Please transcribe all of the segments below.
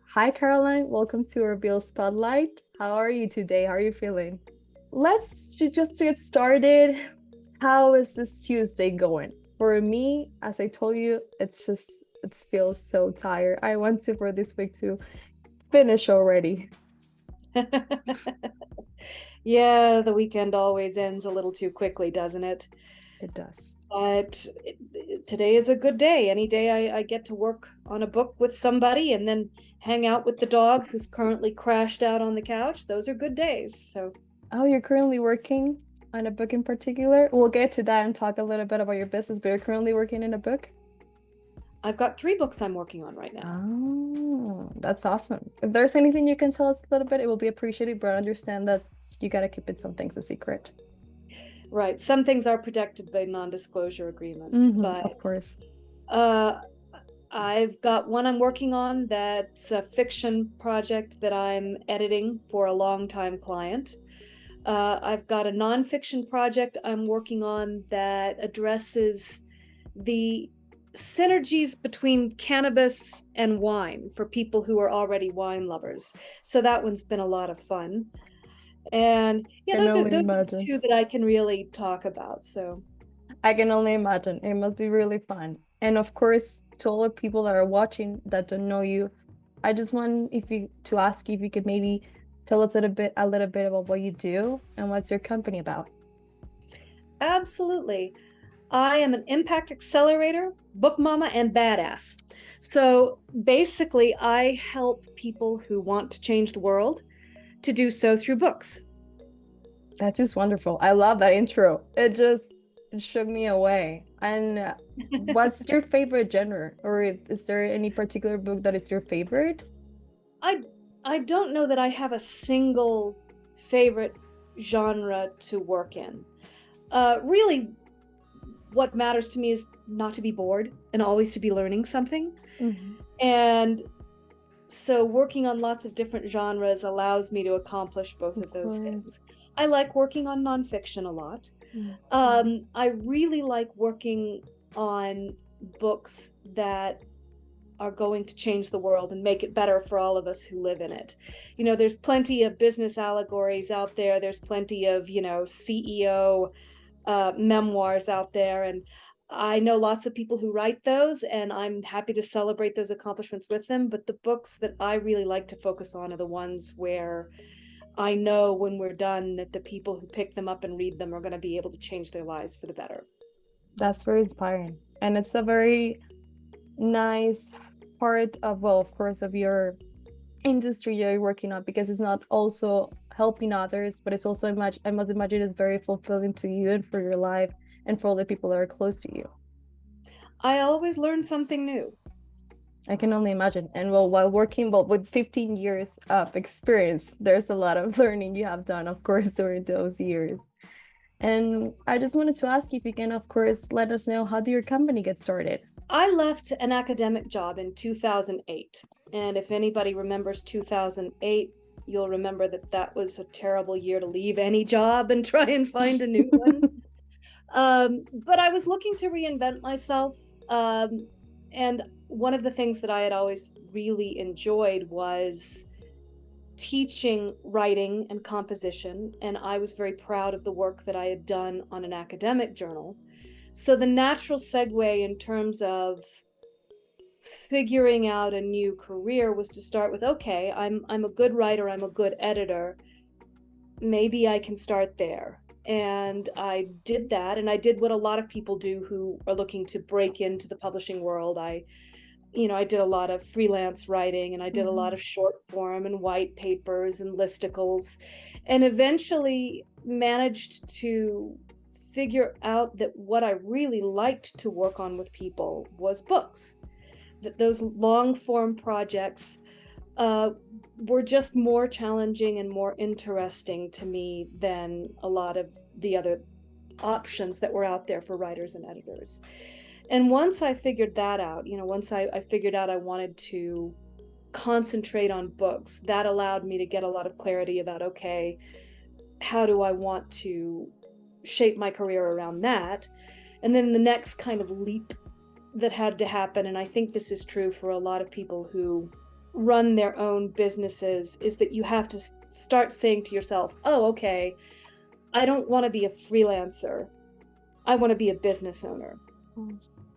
Hi, Caroline. Welcome to Reveal Spotlight. How are you today? How are you feeling? Just to get started. How is this Tuesday going? For me, as I told you, it feels so tired. I want to for this week to finish already. Yeah, the weekend always ends a little too quickly, doesn't it? It does. But today is a good day. Any day I get to work on a book with somebody and then hang out with the dog who's currently crashed out on the couch. Those are good days. So Oh, you're currently working on a book in particular? We'll get to that and talk a little bit about your business, but you're currently working in a book? I've got 3 books I'm working on right now. Oh, that's awesome. If there's anything you can tell us a little bit, it will be appreciated, but I understand that you gotta keep it some things a secret. Right. Some things are protected by non-disclosure agreements, but Of course. uh, I've got one I'm working on that's a fiction project that I'm editing for a longtime client. I've got a nonfiction project I'm working on that addresses the synergies between cannabis and wine for people who are already wine lovers. So that one's been a lot of fun. And yeah, Can those are only those are the imagine. two that I can really talk about. So I can only imagine. It must be really fun. And of course, to all the people that are watching that don't know you, I just want if you to ask you if you could maybe tell us a little bit about what you do and what's your company about. absolutely. I am an impact accelerator, book mama, and badass. So basically, I help people who want to change the world to do so through books. That's just wonderful. I love that intro. It shook me away. And what's your favorite genre? Or is there any particular book that is your favorite? I I don't know that I have a single favorite genre to work in. Really, what matters to me is not to be bored and always to be learning something. Mhm. And so working on lots of different genres allows me to accomplish both Of of those course. things. I like working on nonfiction a lot. Mhm. I really like working on books that are going to change the world and make it better for all of us who live in it. You know, there's plenty of business allegories out there. There's plenty of, CEO memoirs out there. And I know lots of people who write those, and I'm happy to celebrate those accomplishments with them. But the books that I really like to focus on are the ones where I know when we're done that the people who pick them up and read them are going to be able to change their lives for the better. That's very inspiring. And it's a very nice part of, well, of course, of your industry you're working on because it's not also helping others, but it's also I must imagine it's very fulfilling to you and for your life and for all the people that are close to you. I always learn something new. I can only imagine. And well, while working well with 15 years of experience, there's a lot of learning you have done, of course, during those years. And I just wanted to ask if you can, of course, let us know how did your company get started? I left an academic job in 2008. And if anybody remembers 2008, you'll remember that that was a terrible year to leave any job and try and find a new one. But I was looking to reinvent myself. And one of the things that I had always really enjoyed was teaching writing and composition. And I was very proud of the work that I had done on an academic journal. So the natural segue in terms of figuring out a new career was to start with, okay, I'm a good writer, I'm a good editor, maybe I can start there. And I did that, and I did what a lot of people do who are looking to break into the publishing world. I did a lot of freelance writing, and I did a lot Mhm. of short form and white papers and listicles, and eventually managed to figure out that what I really liked to work on with people was books. That those long form projects uh, were just more challenging and more interesting to me than a lot of the other options that were out there for writers and editors. And once I figured that out, once I figured out I wanted to concentrate on books, that allowed me to get a lot of clarity about, okay, how do I want to shape my career around that? And then the next kind of leap that had to happen, and I think this is true for a lot of people who run their own businesses, is that you have to start saying to yourself, oh, okay, I don't want to be a freelancer. I want to be a business owner.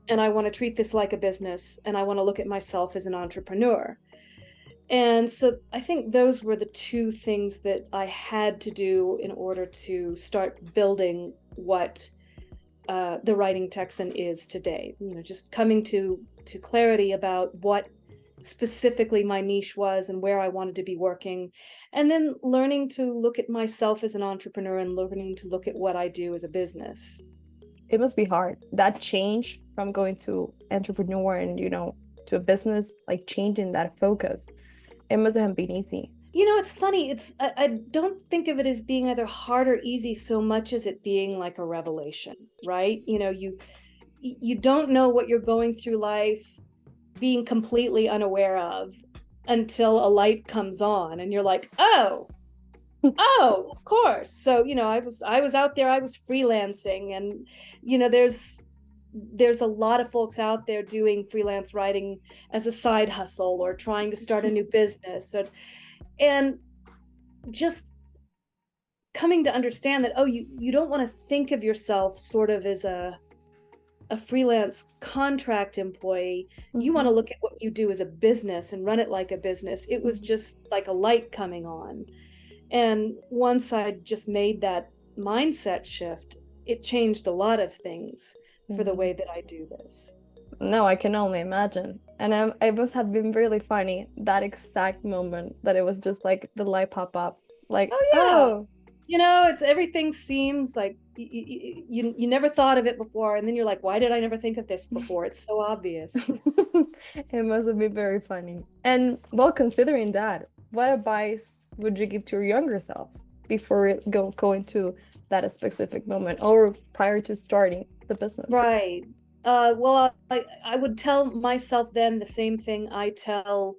And I want to treat this like a business, and I want to look at myself as an entrepreneur. And so I think those were the two things that I had to do in order to start building what the Writing Texan is today. Just coming to clarity about what specifically my niche was and where I wanted to be working, and then learning to look at myself as an entrepreneur and learning to look at what I do as a business. It must be hard. That change from going to entrepreneur and, to a business, like changing that focus. It mustn't have been easy. It's funny. I don't think of it as being either hard or easy so much as it being like a revelation, right? You don't know what you're going through life being completely unaware of until a light comes on and you're like, oh, of course. So, I was out there, I was freelancing, and, there's a lot of folks out there doing freelance writing as a side hustle or trying to start a new business. And just coming to understand that, you don't want to think of yourself sort of as a freelance contract employee. You want to look at what you do as a business and run it like a business. It was just like a light coming on. And once I just made that mindset shift, it changed a lot of things for the way that I do this. No, I can only imagine. And it must have been really funny, that exact moment that it was just like the light pop up. Like, it's everything seems like you never thought of it before. And then you're like, why did I never think of this before? It's so obvious. It must have been very funny. And well, considering that, what advice would you give to your younger self before going to that specific moment or prior to starting the business? Right. Well, I would tell myself then the same thing I tell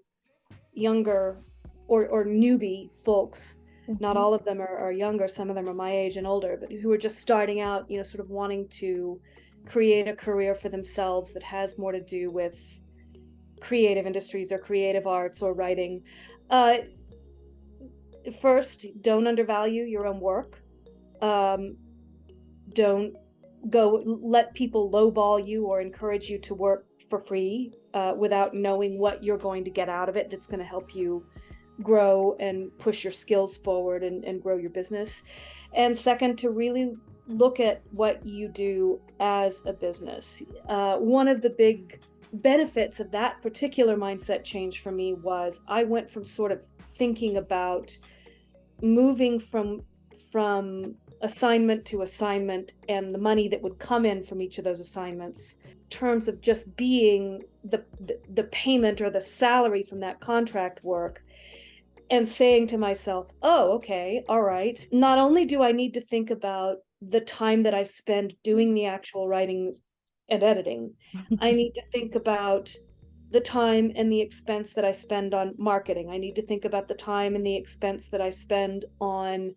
younger or newbie folks. Not all of them are younger. Some of them are my age and older, but who are just starting out, sort of wanting to create a career for themselves that has more to do with creative industries or creative arts or writing. First, don't undervalue your own work. Don't let people lowball you or encourage you to work for free without knowing what you're going to get out of it that's going to help you grow and push your skills forward and grow your business. And second, to really look at what you do as a business. One of the big benefits of that particular mindset change for me was I went from sort of thinking about moving from assignment to assignment and the money that would come in from each of those assignments in terms of just being the payment or the salary from that contract work, and saying to myself, oh, okay, all right, not only do I need to think about the time that I spend doing the actual writing and editing, I need to think about the time and the expense that I spend on marketing. I need to think about the time and the expense that I spend on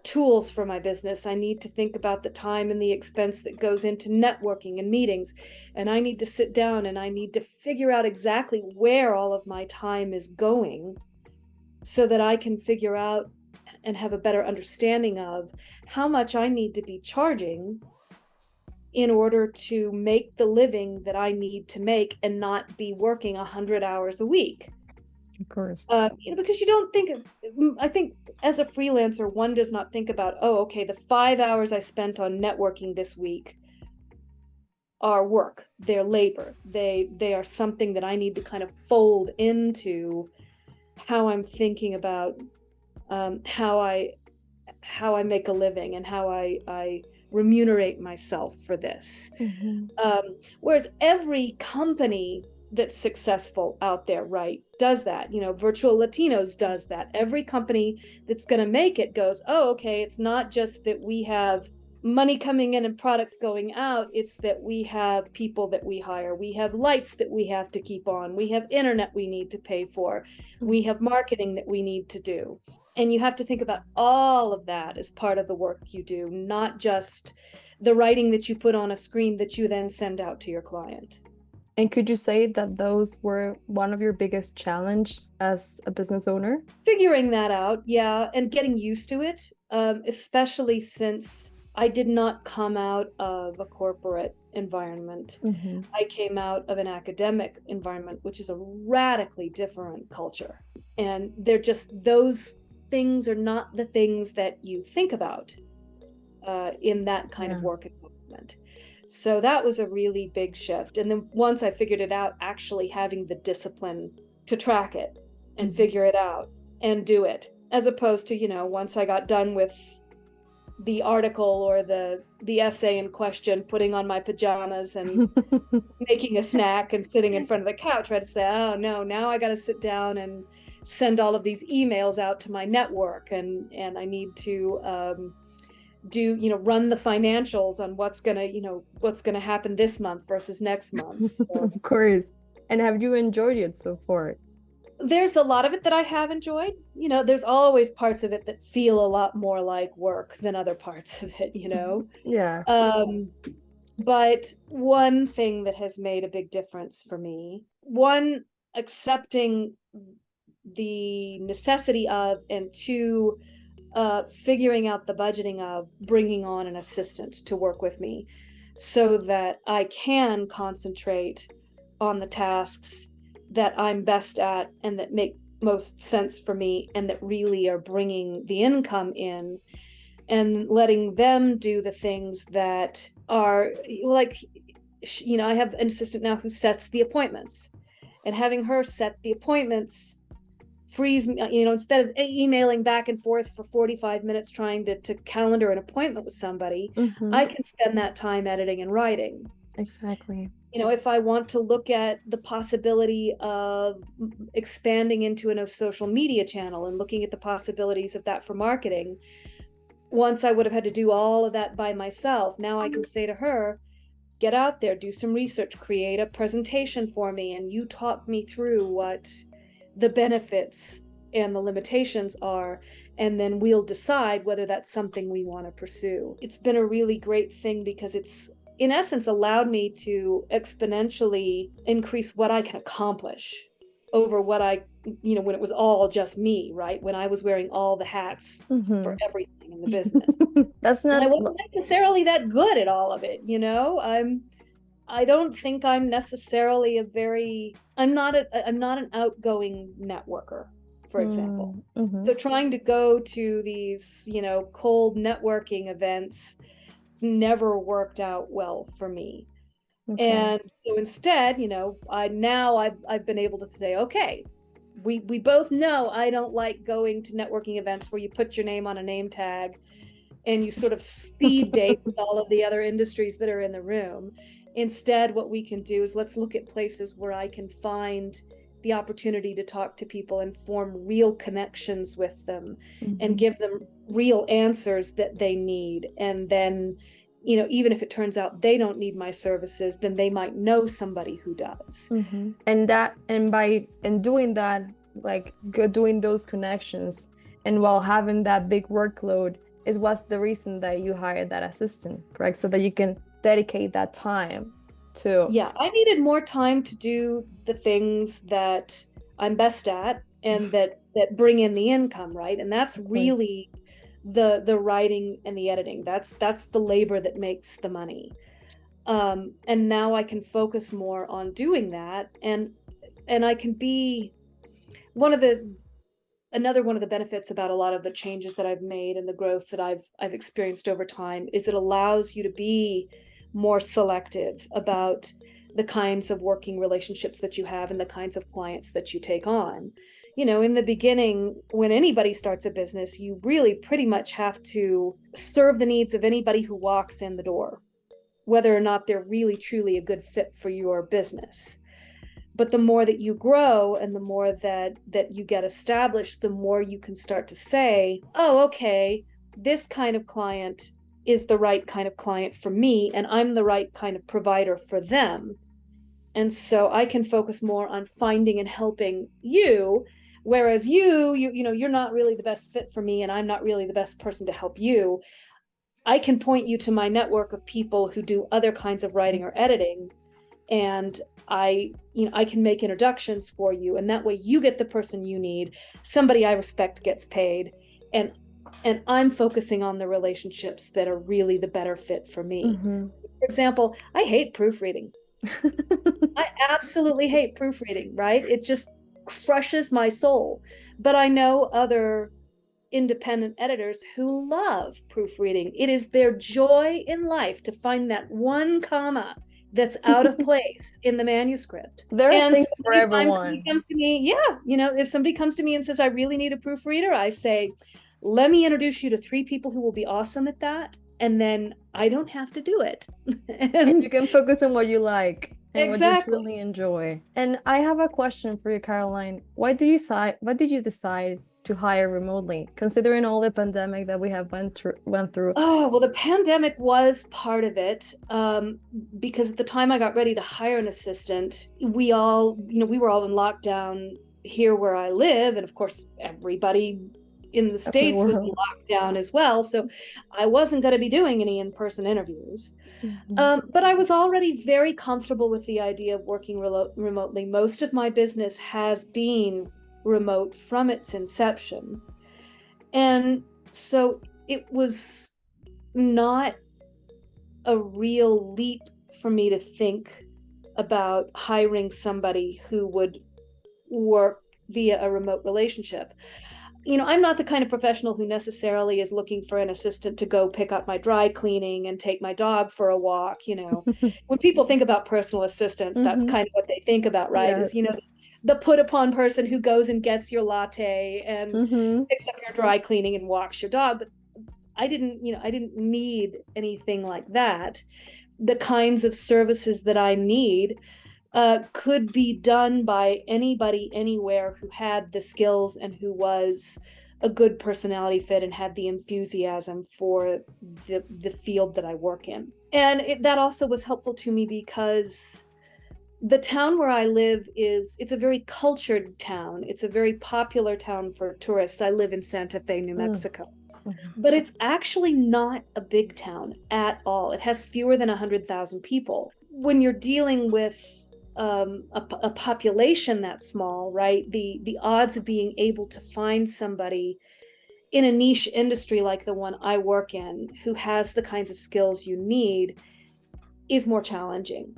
tools for my business. I need to think about the time and the expense that goes into networking and meetings. And I need to sit down and I need to figure out exactly where all of my time is going so that I can figure out and have a better understanding of how much I need to be charging in order to make the living that I need to make and not be working 100 hours a week. Of course. Because you don't think, I think as a freelancer, one does not think about, oh, okay, the 5 hours I spent on networking this week are work, they're labor. They are something that I need to kind of fold into how I'm thinking about how I make a living and how I remunerate myself for this. Whereas every company that's successful out there, right, does that. Virtual Latinos does that. Every company that's going to make it goes, oh, okay, it's not just that we have money coming in and products going out, it's that we have people that we hire, we have lights that we have to keep on, we have internet we need to pay for, we have marketing that we need to do. And you have to think about all of that as part of the work you do, not just the writing that you put on a screen that you then send out to your client. And could you say that those were one of your biggest challenge as a business owner? Figuring that out, yeah, and getting used to it, especially since I did not come out of a corporate environment. Mm-hmm. I came out of an academic environment, which is a radically different culture. And they're just, those things are not the things that you think about in that kind of work environment. So that was a really big shift. And then once I figured it out, actually having the discipline to track it and figure it out and do it, as opposed to, once I got done with the article or the essay in question, putting on my pajamas and making a snack and sitting in front of the couch, right, to say, oh no, now I got to sit down and send all of these emails out to my network, and I need to run the financials on what's gonna happen this month versus next month. So Of course. And have you enjoyed it so far? there's a lot of it that I have enjoyed. There's always parts of it that feel a lot more like work than other parts of it. Yeah. But one thing that has made a big difference for me, one, accepting the necessity of, and two, figuring out the budgeting of bringing on an assistant to work with me so that I can concentrate on the tasks that I'm best at and that make most sense for me and that really are bringing the income in, and letting them do the things that are like, I have an assistant now who sets the appointments, and having her set the appointments frees me, instead of emailing back and forth for 45 minutes trying to calendar an appointment with somebody, I can spend that time editing and writing. Exactly. If I want to look at the possibility of expanding into a social media channel and looking at the possibilities of that for marketing, once I would have had to do all of that by myself, now I can say to her, get out there, do some research, create a presentation for me, and you talk me through what the benefits and the limitations are, and then we'll decide whether that's something we want to pursue. It's been a really great thing because it's, in essence, allowed me to exponentially increase what I can accomplish over what I, when it was all just me, right? When I was wearing all the hats for everything in the business. That's And not I wasn't necessarily that good at all of it, I don't think I'm necessarily I'm not an outgoing networker, for example. So trying to go to these, cold networking events never worked out well for me. Okay. And so instead, I've been able to say, okay, we both know I don't like going to networking events where you put your name on a name tag and you sort of speed date with all of the other industries that are in the room. Instead, what we can do is let's look at places where I can find the opportunity to talk to people and form real connections with them and give them real answers that they need. And then, even if it turns out they don't need my services, then they might know somebody who does. And by doing that, like doing those connections, and while having that big workload, is what's the reason that you hired that assistant, correct? So that you can dedicate that time to. Yeah, I needed more time to do the things that I'm best at and that bring in the income, right? And that's really the writing and the editing. That's the labor that makes the money. And now I can focus more on doing that, and I can be another one of the benefits about a lot of the changes that I've made and the growth that I've experienced over time is it allows you to be more selective about the kinds of working relationships that you have and the kinds of clients that you take on. In the beginning, when anybody starts a business, you really pretty much have to serve the needs of anybody who walks in the door, whether or not they're really truly a good fit for your business. But the more that you grow and the more that you get established, the more you can start to say, oh, okay, this kind of client is the right kind of client for me, and I'm the right kind of provider for them. And so I can focus more on finding and helping you, whereas you're not really the best fit for me, and I'm not really the best person to help you. I can point you to my network of people who do other kinds of writing or editing, and I can make introductions for you, and that way you get the person you need. Somebody I respect gets paid, and I'm focusing on the relationships that are really the better fit for me. Mm-hmm. For example, I hate proofreading. I absolutely hate proofreading, right? It just crushes my soul. But I know other independent editors who love proofreading. It is their joy in life to find that one comma that's out of place in the manuscript. There are And things so for anytime somebody everyone. comes to me, if somebody comes to me and says, I really need a proofreader, I say, let me introduce you to 3 people who will be awesome at that. And then I don't have to do it. And you And can focus on what you like and what you exactly. truly enjoy. And I have a question for you, Caroline. Why did you decide to hire remotely, considering all the pandemic that we have went through? Oh, well, the pandemic was part of it, because at the time I got ready to hire an assistant, we were all in lockdown here where I live. And of course, everybody in the States was in Everywhere. lockdown as well. So I wasn't going to be doing any in-person interviews. Mhm. But I was already very comfortable with the idea of working remotely. Most of my business has been remote from its inception. And so it was not a real leap for me to think about hiring somebody who would work via a remote relationship. I'm not the kind of professional who necessarily is looking for an assistant to go pick up my dry cleaning and take my dog for a walk. When people think about personal assistants, that's Hmm. kind of what they think about, right? Is, Yes. the put upon person who goes and gets your latte and Hmm. picks up your dry cleaning and walks your dog. But I didn't need anything like that. The kinds of services that I need could be done by anybody anywhere who had the skills and who was a good personality fit and had the enthusiasm for the field that I work in. And that also was helpful to me because the town where I live it's a very cultured town. It's a very popular town for tourists. I live in Santa Fe, New Mexico. But it's actually not a big town at all. It has fewer than 100,000 people. When you're dealing with a population that small, right? The odds of being able to find somebody in a niche industry like the one I work in who has the kinds of skills you need is more challenging.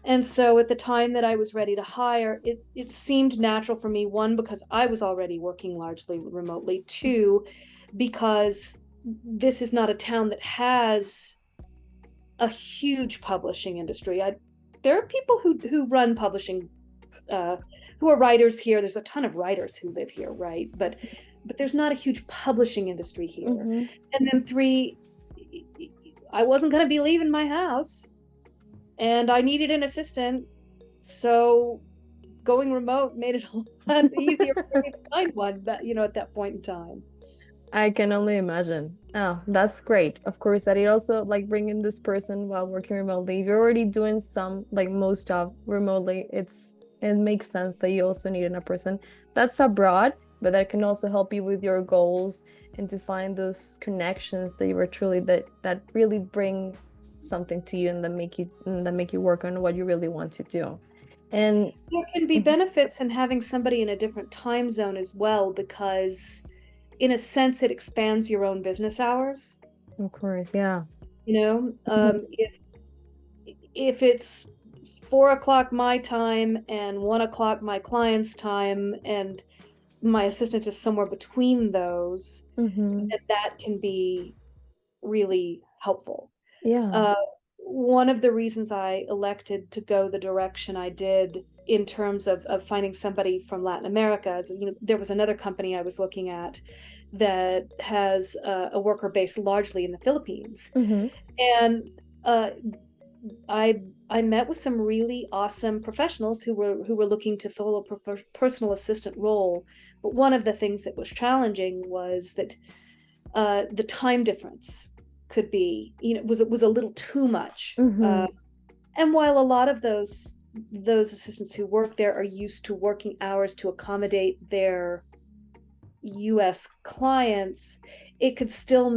And so at the time that I was ready to hire, it seemed natural for me, one, because I was already working largely remotely, two, because this is not a town that has a huge publishing industry. There are people who run publishing, who are writers here. There's a ton of writers who live here, right? But there's not a huge publishing industry here. Hmm. And then three, I wasn't going to be leaving my house, and I needed an assistant, so going remote made it a lot easier for me to find one. But at that point in time. I can only imagine. Oh, that's great. Of course, that it also like bringing this person while working remotely. If you're already doing some, like most stuff remotely, it makes sense that you also need a person that's abroad, but that can also help you with your goals and to find those connections that you were truly that really bring something to you and that make you work on what you really want to do. And There can be mhm, benefits in having somebody in a different time zone as well, because in a sense it expands your own business hours. of course, yeah. If it's 4 o'clock my time and 1 o'clock my client's time, and my assistant is somewhere between those, Hmm. that can be really helpful. Yeah. Uh, One of the reasons I elected to go the direction I did in terms of finding somebody from Latin America is, there was another company I was looking at that has a worker base largely in the Philippines. Hmm. And uh, I met with some really awesome professionals who were looking to fill a personal assistant role. But one of the things that was challenging was that the time difference could be, was a little too much. Hmm. And while a lot of those assistants who work there are used to working hours to accommodate their US clients, it could still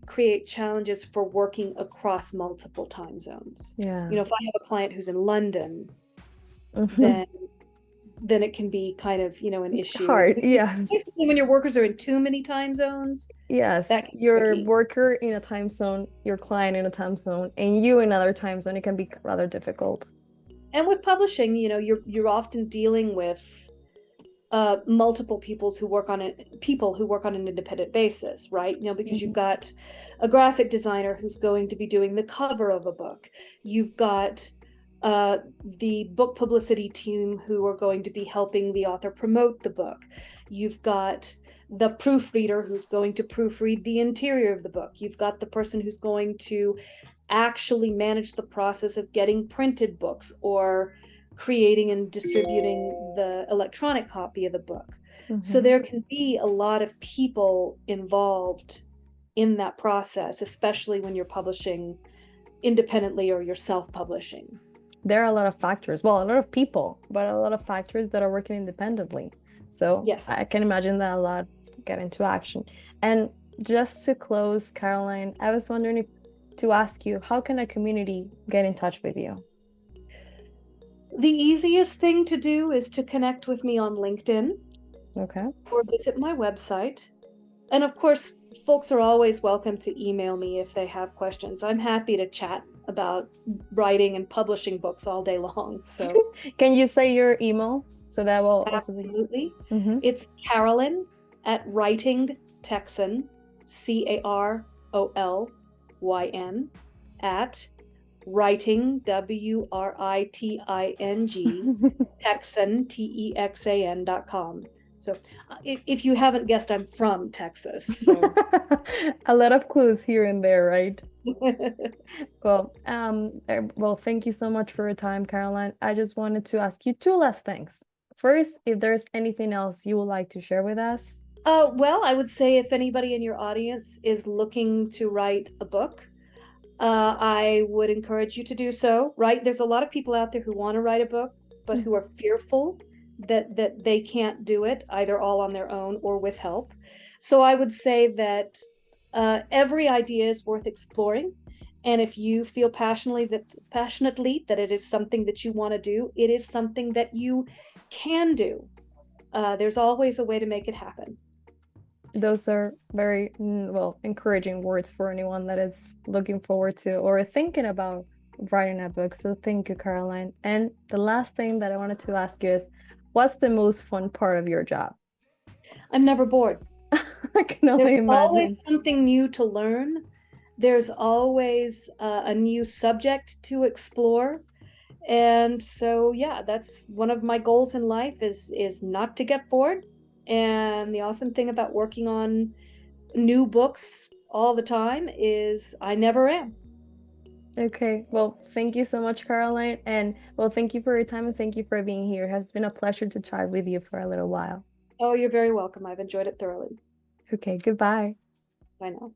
create challenges for working across multiple time zones. Yeah. If I have a client who's in London, Mhm. then it can be kind of, an issue. Hard, yes. When your workers are in too many time zones, that Yes, can be your tricky. worker in a time zone, your client in a time zone, and you in another time zone, it can be rather difficult. And with publishing, you're often dealing with multiple people who work on an independent basis, right? Because you've Mhm. got a graphic designer who's going to be doing the cover of a book. You've got the book publicity team who are going to be helping the author promote the book. You've got the proofreader who's going to proofread the interior of the book. You've got the person who's going to actually manage the process of getting printed books or creating and distributing the electronic copy of the book. So Mhm. there can be a lot of people involved in that process, especially when you're publishing independently or you're self-publishing. There are a lot of factors, well, a lot of people, but a lot of factors that are working independently. So Yes. I can imagine that a lot get into action. And just to close, Caroline, I was wondering if to ask you, how can a community get in touch with you? The easiest thing to do is to connect with me on LinkedIn Okay. or visit my website. And of course, folks are always welcome to email me if they have questions. I'm happy to chat about writing and publishing books all day long. So, Can you say your email so that will also be absolutely. hmm It's Carolyn at Writing Texan, Carolyn, at Writing, WRITING, Texan, TEXAN.com. So if you haven't guessed, I'm from Texas. So a lot of clues here and there, right? Well, thank you so much for your time, Caroline. I just wanted to ask you two last things. First, if there's anything else you would like to share with us. well, I would say if anybody in your audience is looking to write a book, I would encourage you to do so, right? There's a lot of people out there who want to write a book, but who are fearful that they can't do it either all on their own or with help. So I would say that every idea is worth exploring. And if you feel passionately that it is something that you want to do, it is something that you can do. There's always a way to make it happen. Those are very, well, encouraging words for anyone that is looking forward to or thinking about writing a book. So thank you, Caroline. And the last thing that I wanted to ask you is, what's the most fun part of your job? I'm never bored. I can There's only always imagine. something new to learn. There's always a new subject to explore. And so, yeah, that's one of my goals in life is not to get bored. And the awesome thing about working on new books all the time is I never am. Okay, well, thank you so much, Caroline. And well, thank you for your time and thank you for being here. It has been a pleasure to chat with you for a little while. Oh, you're very welcome. I've enjoyed it thoroughly. Okay, goodbye. Bye now.